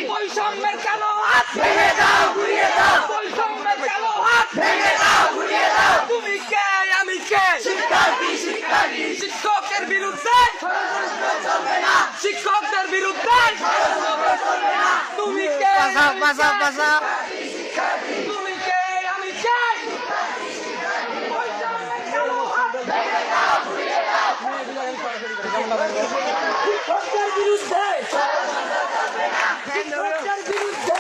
বৈষম্যের কালো হাত ভেঙে দাও, ঘুরিয়ে দাও। বৈষম্যের কালো হাত ভেঙে দাও, ঘুরিয়ে দাও। তুমি কে, আমি কে? শিক্ষার্থী, শিক্ষার্থী। শিক্ষকের বিরুদ্ধে ষড়যন্ত্র চলবে না। শিক্ষকদের বিরুদ্ধে ষড়যন্ত্র চলবে না। তুমি কে, বাসা তুমি কে, আমি কে? বৈষম্যের কালো হাত ভেঙে দাও, ঘুরিয়ে দাও। শিক্ষকদের বিরুদ্ধে শিক্ষকদের বিরুদ্ধে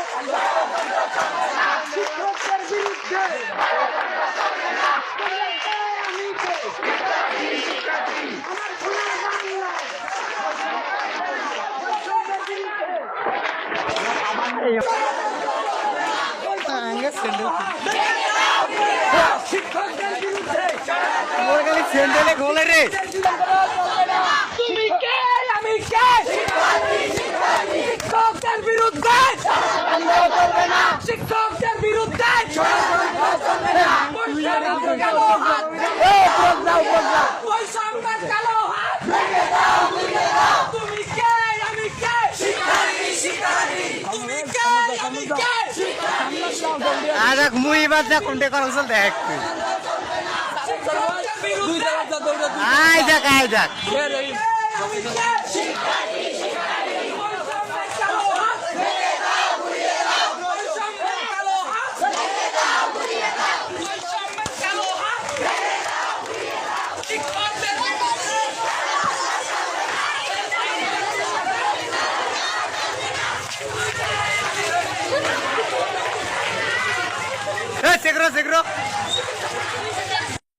শিক্ষকদের বিরুদ্ধে আমি কে? আমার সোনার বাংলা শিক্ষকদের বিরুদ্ধে শিক্ষকদের বিরুদ্ধে স্যান্ডেলে গোলে রে। তুমি কে, আমি কে? শিক্ষকদের বিরুদ্ধে শিক্ষকদের বিরুদ্ধে বৈষম্যের কালো হাত বৈষম্যের কালো হাত তুমি কে, আমি কে? তুমি কে, আমি কে? আজ মুই বাদ যা কোনটা করা চল দেখ শিক্ষকদের বিরুদ্ধে আয় যাক আমি কে? বৈষম্যের কালো হাত বৈষম্যের কালো হাত বৈষম্যের কালো হাত শিক্ষকদের বিরুদ্ধে সেগ্রো